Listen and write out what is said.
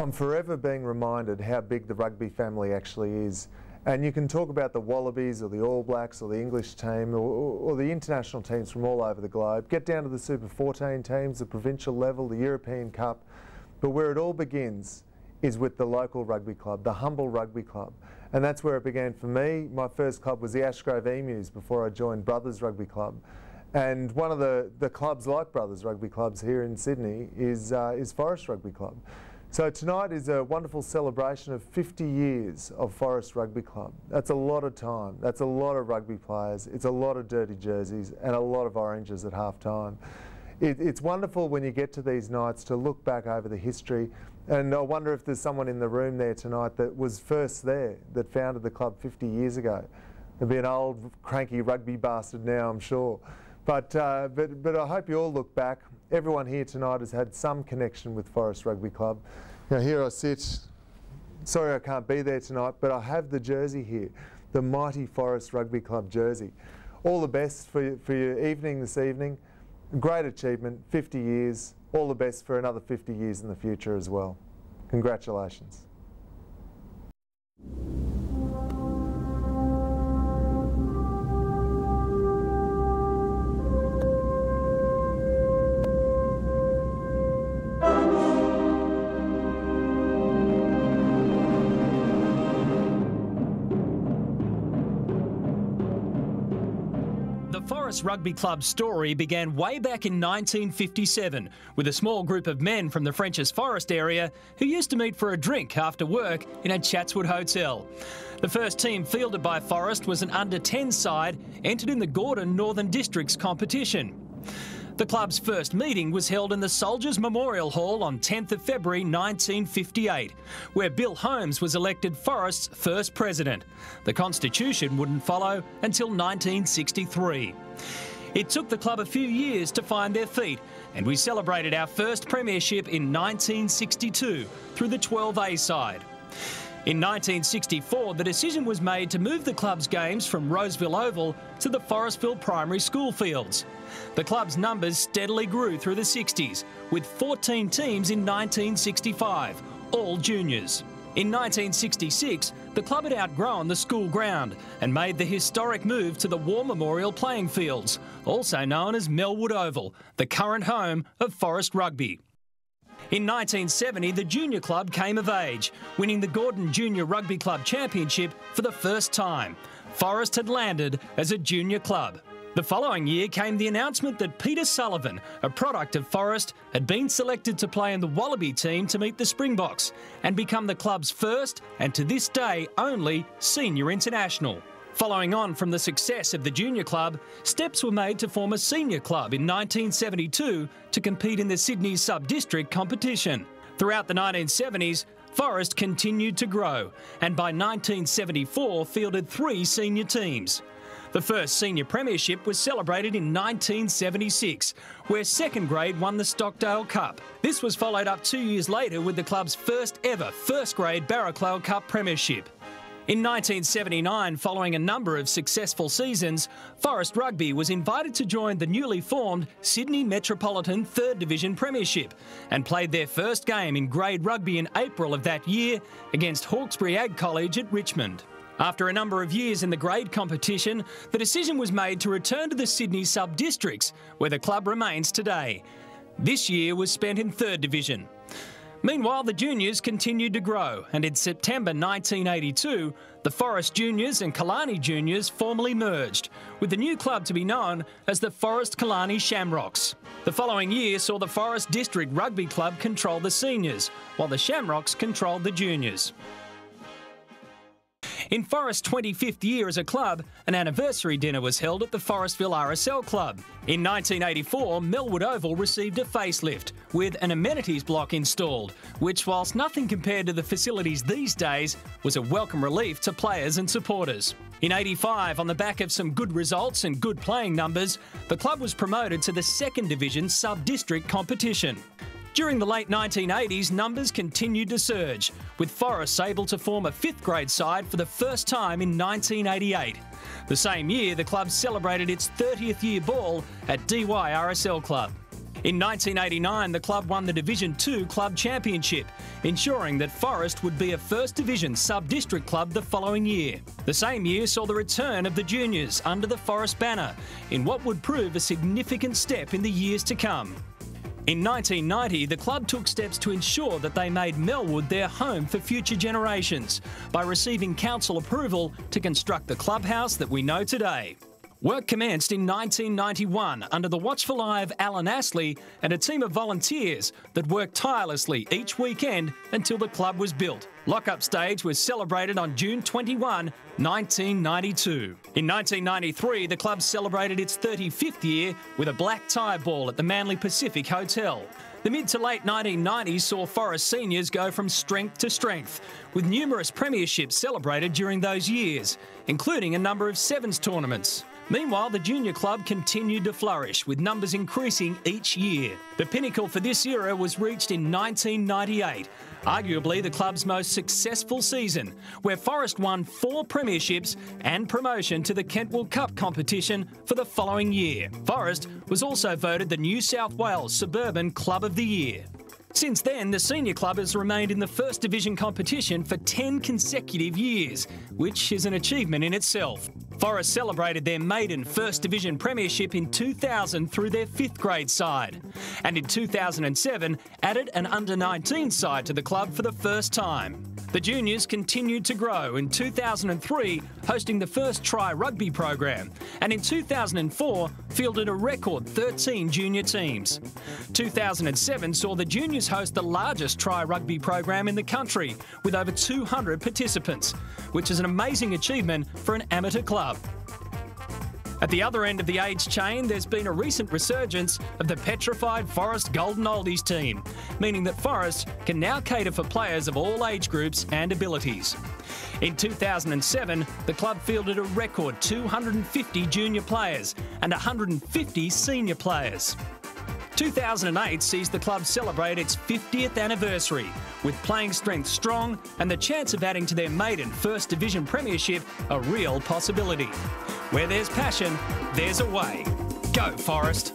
I'm forever being reminded how big the rugby family actually is. And you can talk about the Wallabies or the All Blacks or the English team or the international teams from all over the globe, get down to the Super 14 teams, the provincial level, the European Cup. But where it all begins is with the local rugby club, the humble rugby club. And that's where it began for me. My first club was the Ashgrove Emus before I joined Brothers Rugby Club. And one of the clubs like Brothers Rugby Clubs here in Sydney is Forest Rugby Club. So tonight is a wonderful celebration of 50 years of Forest Rugby Club. That's a lot of time. That's a lot of rugby players. It's a lot of dirty jerseys and a lot of oranges at half time. It's wonderful when you get to these nights to look back over the history, and I wonder if there's someone in the room there tonight that was first there, that founded the club 50 years ago. There'll be an old cranky rugby bastard now, I'm sure. But I hope you all look back. Everyone here tonight has had some connection with Forest Rugby Club. Now here I sit. Sorry I can't be there tonight, but I have the jersey here, the mighty Forest Rugby Club jersey. All the best for your evening this evening. Great achievement, 50 years. All the best for another 50 years in the future as well. Congratulations. The Forest Rugby Club story began way back in 1957 with a small group of men from the Frenchs Forest area who used to meet for a drink after work in a Chatswood hotel. The first team fielded by Forest was an under-10 side entered in the Gordon Northern Districts competition. The club's first meeting was held in the Soldiers Memorial Hall on 10th of February 1958, where Bill Holmes was elected Forest's first president. The Constitution wouldn't follow until 1963. It took the club a few years to find their feet, and we celebrated our first premiership in 1962 through the 12A side. In 1964, the decision was made to move the club's games from Roseville Oval to the Forestville Primary School fields. The club's numbers steadily grew through the 60s, with 14 teams in 1965, all juniors. In 1966, the club had outgrown the school ground and made the historic move to the War Memorial playing fields, also known as Melwood Oval, the current home of Forest Rugby. In 1970, the junior club came of age, winning the Gordon Junior Rugby Club Championship for the first time. Forest had landed as a junior club. The following year came the announcement that Peter Sullivan, a product of Forest, had been selected to play in the Wallaby team to meet the Springboks and become the club's first and to this day only senior international. Following on from the success of the junior club, steps were made to form a senior club in 1972 to compete in the Sydney sub-district competition. Throughout the 1970s, Forest continued to grow and by 1974 fielded 3 senior teams. The first senior premiership was celebrated in 1976, where second grade won the Stockdale Cup. This was followed up 2 years later with the club's first ever first grade Barraclough Cup premiership. In 1979, following a number of successful seasons, Forest Rugby was invited to join the newly formed Sydney Metropolitan 3rd Division Premiership and played their first game in grade rugby in April of that year against Hawkesbury Ag College at Richmond. After a number of years in the grade competition, the decision was made to return to the Sydney sub-districts, where the club remains today. This year was spent in 3rd Division. Meanwhile, the juniors continued to grow, and in September 1982, the Forest Juniors and Killarney Juniors formally merged, with the new club to be known as the Forest Killarney Shamrocks. The following year saw the Forest District Rugby Club control the seniors, while the Shamrocks controlled the juniors. In Forest's 25th year as a club, an anniversary dinner was held at the Forestville RSL Club. In 1984, Melwood Oval received a facelift, with an amenities block installed, which, whilst nothing compared to the facilities these days, was a welcome relief to players and supporters. In '85, on the back of some good results and good playing numbers, the club was promoted to the 2nd Division sub-district competition. During the late 1980s, numbers continued to surge, with Forest able to form a 5th grade side for the first time in 1988. The same year, the club celebrated its 30th year ball at DY RSL Club. In 1989, the club won the Division 2 Club Championship, ensuring that Forest would be a First Division sub-district club the following year. The same year saw the return of the juniors under the Forest banner, in what would prove a significant step in the years to come. In 1990, the club took steps to ensure that they made Melwood their home for future generations by receiving council approval to construct the clubhouse that we know today. Work commenced in 1991 under the watchful eye of Alan Astley and a team of volunteers that worked tirelessly each weekend until the club was built. Lock-up stage was celebrated on June 21, 1992. In 1993, the club celebrated its 35th year with a black tie ball at the Manly Pacific Hotel. The mid to late 1990s saw Forest seniors go from strength to strength, with numerous premierships celebrated during those years, including a number of sevens tournaments. Meanwhile, the junior club continued to flourish, with numbers increasing each year. The pinnacle for this era was reached in 1998, arguably the club's most successful season, where Forest won 4 premierships and promotion to the Kentwell Cup competition for the following year. Forest was also voted the New South Wales Suburban Club of the Year. Since then, the senior club has remained in the First Division competition for 10 consecutive years, which is an achievement in itself. Forest celebrated their maiden First Division premiership in 2000 through their 5th grade side, and in 2007 added an under-19 side to the club for the first time. The juniors continued to grow, in 2003 hosting the first Rugby program, and in 2004 fielded a record 13 junior teams. 2007 saw the juniors host the largest Rugby program in the country, with over 200 participants, which is an amazing achievement for an amateur club. At the other end of the age chain, there's been a recent resurgence of the petrified Forest Golden Oldies team, meaning that Forest can now cater for players of all age groups and abilities. In 2007, the club fielded a record 250 junior players and 150 senior players. 2008 sees the club celebrate its 50th anniversary, with playing strength strong and the chance of adding to their maiden First Division premiership a real possibility. Where there's passion, there's a way. Go Forest!